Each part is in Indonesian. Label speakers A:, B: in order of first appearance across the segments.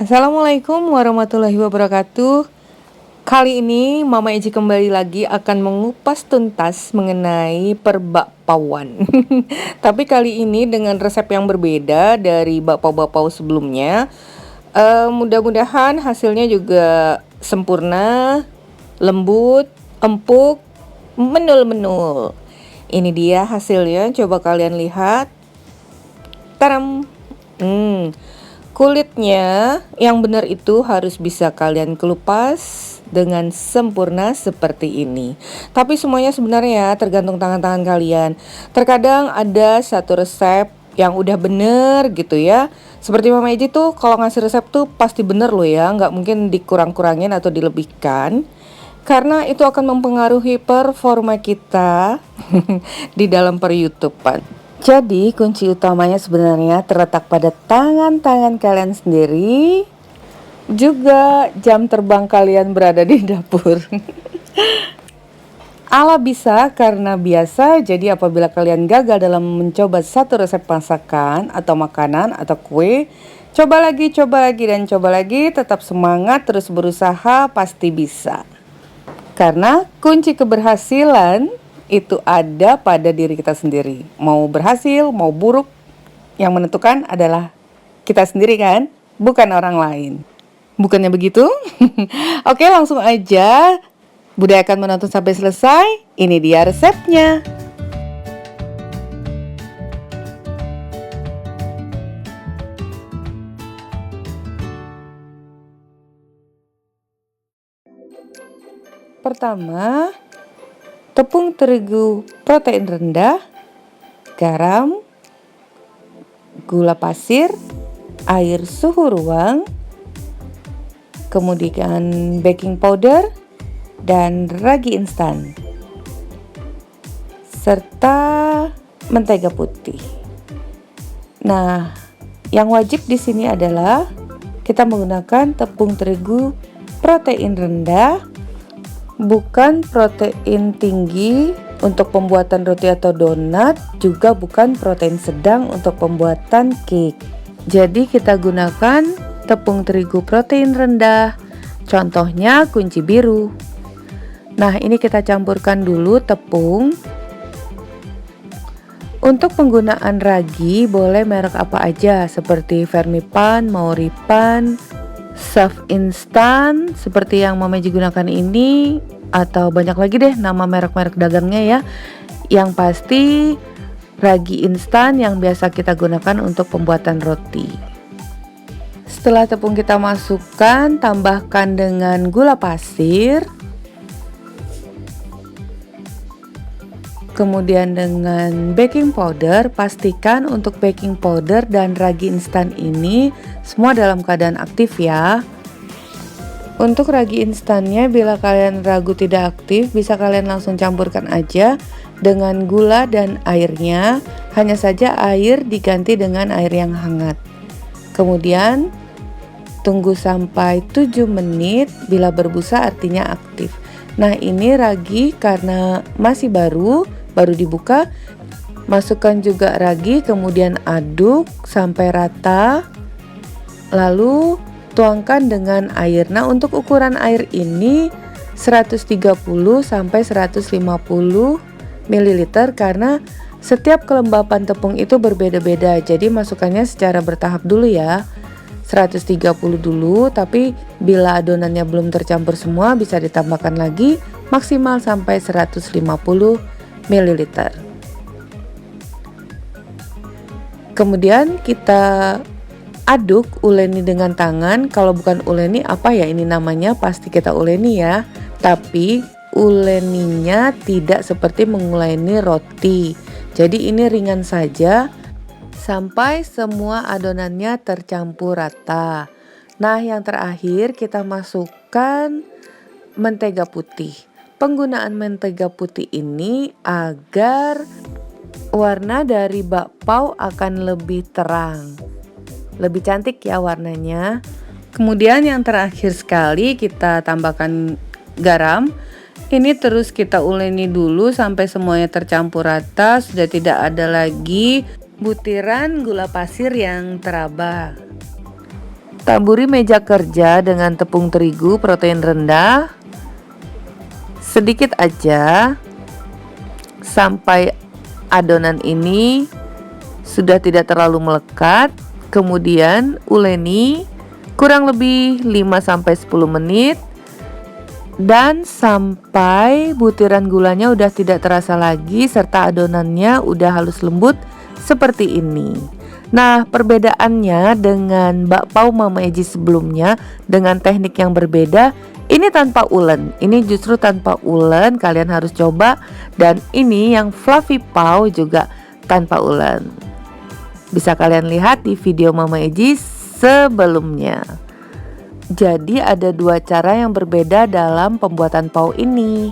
A: Assalamualaikum warahmatullahi wabarakatuh. Kali ini Mama Eci kembali lagi akan mengupas tuntas mengenai perbakpawan. Tapi kali ini dengan resep yang berbeda dari bakpao-bakpao sebelumnya. Mudah-mudahan hasilnya juga sempurna, lembut, empuk, menul-menul. Ini dia hasilnya, coba kalian lihat. Taram. Kulitnya yang benar itu harus bisa kalian kelupas dengan sempurna seperti ini. Tapi semuanya sebenarnya tergantung tangan-tangan kalian. Terkadang ada satu resep yang udah bener gitu ya. Seperti Mama Eci tuh kalau ngasih resep tuh pasti bener loh ya, nggak mungkin dikurang-kurangin atau dilebihkan. Karena itu akan mempengaruhi performa kita di dalam per-YouTubean. Jadi kunci utamanya sebenarnya terletak pada tangan-tangan kalian sendiri, juga jam terbang kalian berada di dapur. Ala bisa karena biasa, jadi apabila kalian gagal dalam mencoba satu resep masakan atau makanan atau kue, coba lagi, dan coba lagi, tetap semangat, terus berusaha, pasti bisa. Karena kunci keberhasilan itu ada pada diri kita sendiri. Mau berhasil, mau buruk, yang menentukan adalah kita sendiri kan, bukan orang lain. Bukannya begitu? Oke, langsung aja. Budayakan menonton sampai selesai. Ini dia resepnya. Pertama, tepung terigu protein rendah, garam, gula pasir, air suhu ruang, kemudian baking powder dan ragi instan, serta mentega putih. Nah, yang wajib di sini adalah kita menggunakan tepung terigu protein rendah, bukan protein tinggi untuk pembuatan roti atau donat, juga bukan protein sedang untuk pembuatan cake. Jadi kita gunakan tepung terigu protein rendah, contohnya kunci biru. Nah, ini kita campurkan dulu tepung. Untuk penggunaan ragi boleh merek apa aja, seperti Fermipan, Mauripan, Soft Instan seperti yang Mama Eci gunakan ini, atau banyak lagi deh nama merek-merek dagangnya ya. Yang pasti ragi instan yang biasa kita gunakan untuk pembuatan roti. Setelah tepung kita masukkan, tambahkan dengan gula pasir, kemudian dengan baking powder. Pastikan untuk baking powder dan ragi instan ini semua dalam keadaan aktif ya. Untuk ragi instannya, bila kalian ragu tidak aktif, bisa kalian langsung campurkan aja dengan gula dan airnya. Hanya saja air diganti dengan air yang hangat. Kemudian tunggu sampai 7 menit, bila berbusa artinya aktif. Nah, ini ragi karena masih baru dibuka. Masukkan juga ragi, kemudian aduk sampai rata. Lalu tuangkan dengan air. Nah, untuk ukuran air ini 130 sampai 150 ml karena setiap kelembapan tepung itu berbeda-beda. Jadi masukkannya secara bertahap dulu ya. 130 dulu, tapi bila adonannya belum tercampur semua bisa ditambahkan lagi maksimal sampai 150 ml. Kemudian kita aduk, uleni dengan tangan. Kalau bukan uleni, apa ya ini namanya? Pasti kita uleni ya. Tapi uleninya tidak seperti menguleni roti. Jadi ini ringan saja sampai semua adonannya tercampur rata. Nah, yang terakhir kita masukkan mentega putih. Penggunaan mentega putih ini agar warna dari bakpao akan lebih terang, lebih cantik ya warnanya. Kemudian yang terakhir sekali kita tambahkan garam. Ini terus kita uleni dulu sampai semuanya tercampur rata. Sudah tidak ada lagi butiran gula pasir yang teraba. Taburi meja kerja dengan tepung terigu protein rendah. Sedikit aja sampai adonan ini sudah tidak terlalu melekat. Kemudian uleni kurang lebih 5-10 menit dan sampai butiran gulanya udah tidak terasa lagi serta adonannya udah halus lembut seperti ini. Nah, perbedaannya dengan bakpao Mama Eji sebelumnya dengan teknik yang berbeda, ini tanpa ulen. Ini justru tanpa ulen, kalian harus coba. Dan ini yang fluffy pao juga tanpa ulen. Bisa kalian lihat di video Mama Eji sebelumnya. Jadi ada dua cara yang berbeda dalam pembuatan pao ini.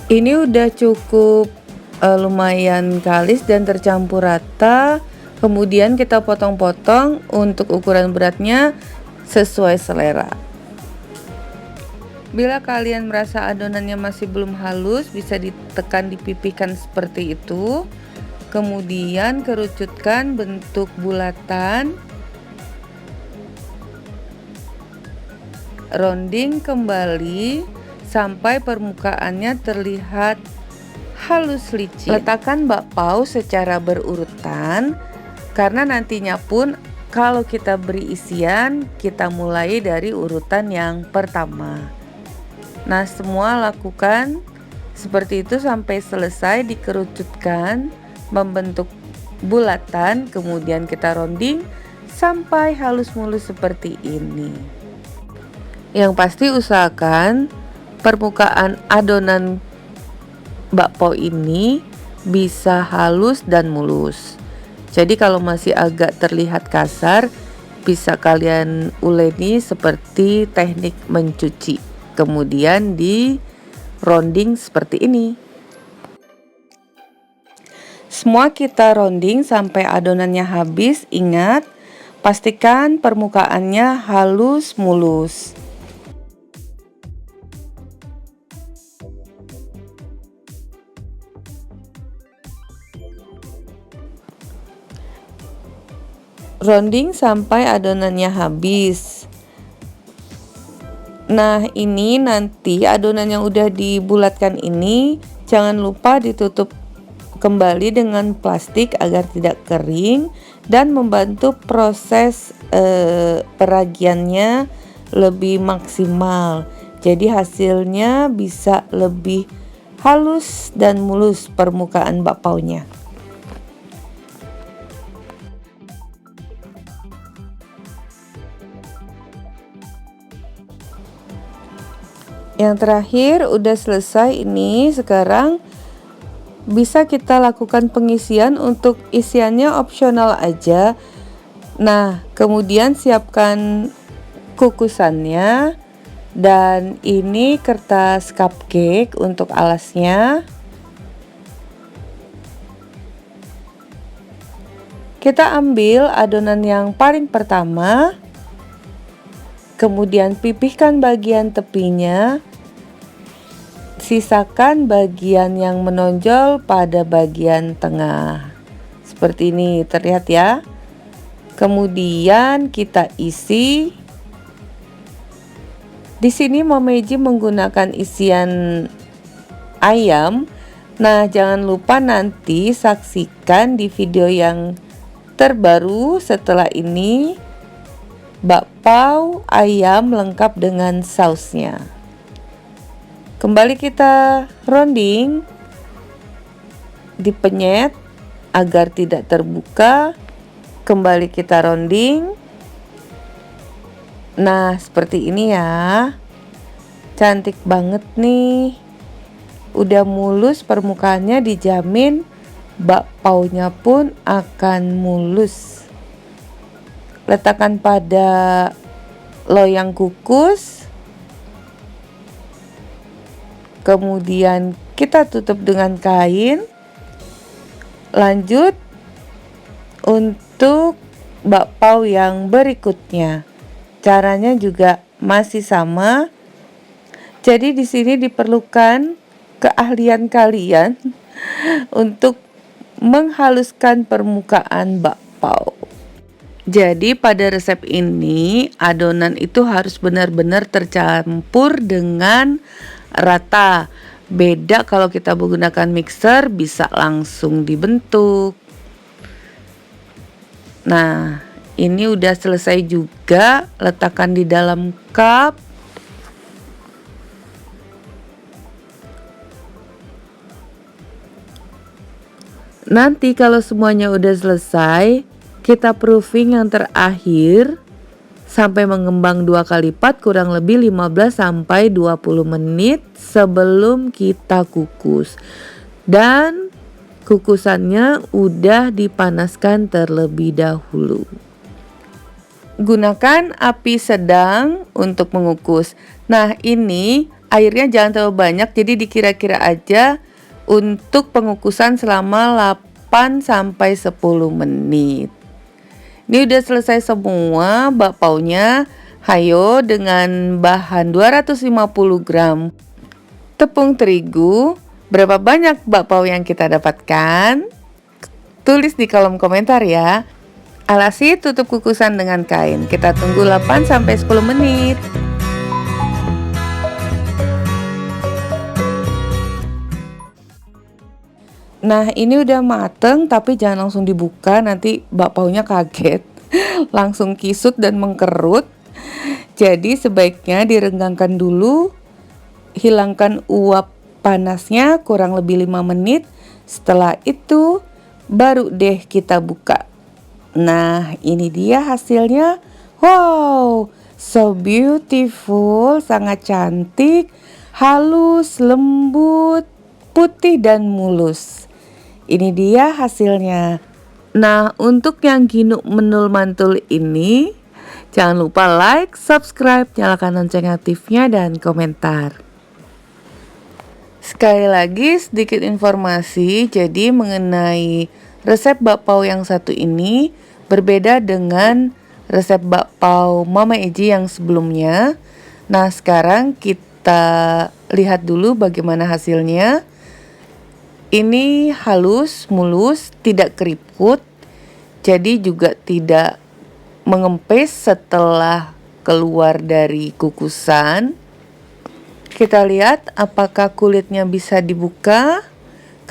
A: Ini udah cukup lumayan kalis dan tercampur rata. Kemudian kita potong-potong untuk ukuran beratnya sesuai selera. Bila kalian merasa adonannya masih belum halus, bisa ditekan, dipipihkan seperti itu. Kemudian kerucutkan bentuk bulatan. Rounding kembali sampai permukaannya terlihat halus licin. Letakkan bakpao secara berurutan karena nantinya pun kalau kita beri isian, kita mulai dari urutan yang pertama. Nah, semua lakukan seperti itu sampai selesai, dikerucutkan membentuk bulatan, kemudian kita rounding sampai halus mulus seperti ini. Yang pasti usahakan permukaan adonan bakpao ini bisa halus dan mulus. Jadi kalau masih agak terlihat kasar, bisa kalian uleni seperti teknik mencuci. Kemudian di rounding seperti ini. Semua kita rounding sampai adonannya habis. Ingat, pastikan permukaannya halus mulus. Rounding sampai adonannya habis. Nah, ini nanti adonan yang udah dibulatkan ini jangan lupa ditutup kembali dengan plastik agar tidak kering dan membantu proses peragiannya lebih maksimal. Jadi hasilnya bisa lebih halus dan mulus permukaan bakpaonya. Yang terakhir udah selesai ini. Sekarang bisa kita lakukan pengisian. Untuk isiannya opsional aja. Nah, kemudian siapkan kukusannya. Dan ini kertas cupcake untuk alasnya. Kita ambil adonan yang paling pertama. Kemudian pipihkan bagian tepinya. Sisakan bagian yang menonjol pada bagian tengah. Seperti ini terlihat ya. Kemudian kita isi. Di sini Mama Eji menggunakan isian ayam. Nah, jangan lupa nanti saksikan di video yang terbaru setelah ini. Bakpao ayam lengkap dengan sausnya. Kembali kita rounding, dipenyet agar tidak terbuka. Kembali kita rounding. Nah, seperti ini ya. Cantik banget nih. Udah mulus permukaannya, dijamin bakpaonya pun akan mulus. Letakkan pada loyang kukus. Kemudian kita tutup dengan kain. Lanjut untuk bakpao yang berikutnya. Caranya juga masih sama. Jadi di sini diperlukan keahlian kalian untuk menghaluskan permukaan bakpao. Jadi pada resep ini adonan itu harus benar-benar tercampur dengan rata. Beda kalau kita menggunakan mixer bisa langsung dibentuk. Nah, ini udah selesai juga, letakkan di dalam cup. Nanti kalau semuanya udah selesai, kita proofing yang terakhir sampai mengembang 2 kali lipat kurang lebih 15 sampai 20 menit sebelum kita kukus. Dan kukusannya udah dipanaskan terlebih dahulu. Gunakan api sedang untuk mengukus. Nah, ini airnya jangan terlalu banyak, jadi dikira-kira aja untuk pengukusan selama 8 sampai 10 menit. Ini udah selesai semua bakpaunya. Hayo dengan bahan 250 gram tepung terigu. Berapa banyak bakpao yang kita dapatkan? Tulis di kolom komentar ya. Alasi tutup kukusan dengan kain. Kita tunggu 8 sampai 10 menit. Nah, ini udah mateng tapi jangan langsung dibuka, nanti bakpaunya kaget. Langsung kisut dan mengkerut. Jadi sebaiknya direnggangkan dulu. Hilangkan uap panasnya kurang lebih 5 menit. Setelah itu baru deh kita buka. Nah, ini dia hasilnya. Wow, so beautiful, sangat cantik, halus, lembut, putih dan mulus. Ini dia hasilnya. Nah, untuk yang ginuk menul mantul ini, jangan lupa like, subscribe, nyalakan lonceng aktifnya, dan komentar. Sekali lagi sedikit informasi, jadi mengenai resep bakpao yang satu ini berbeda dengan resep bakpao Mama Eji yang sebelumnya. Nah, sekarang kita lihat dulu bagaimana hasilnya. Ini halus, mulus, tidak keriput, jadi juga tidak mengempes setelah keluar dari kukusan. Kita lihat apakah kulitnya bisa dibuka,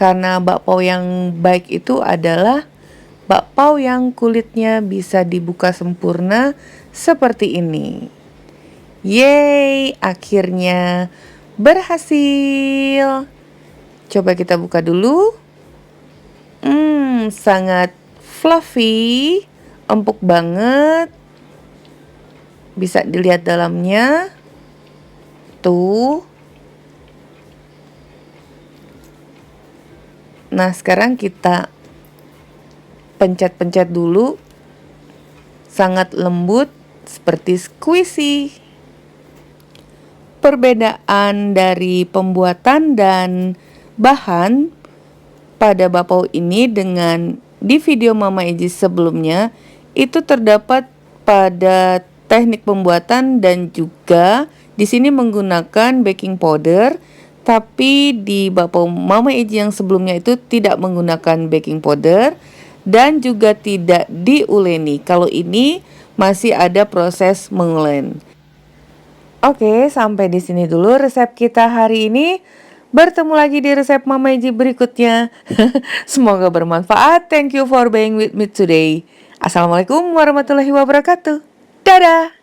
A: karena bakpao yang baik itu adalah bakpao yang kulitnya bisa dibuka sempurna seperti ini. Yeay, akhirnya berhasil. Coba kita buka dulu. Sangat fluffy, empuk banget. Bisa dilihat dalamnya. Tuh. Nah, sekarang kita pencet-pencet dulu. Sangat lembut, seperti squishy. Perbedaan dari pembuatan dan bahan pada bakpao ini dengan di video Mama Eji sebelumnya itu terdapat pada teknik pembuatan dan juga di sini menggunakan baking powder, tapi di bakpao Mama Eji yang sebelumnya itu tidak menggunakan baking powder dan juga tidak diuleni. Kalau ini masih ada proses mengulen. Oke, sampai di sini dulu resep kita hari ini. Bertemu lagi di resep Mama Eji berikutnya. Semoga bermanfaat. Thank you for being with me today. Assalamualaikum warahmatullahi wabarakatuh. Dadah.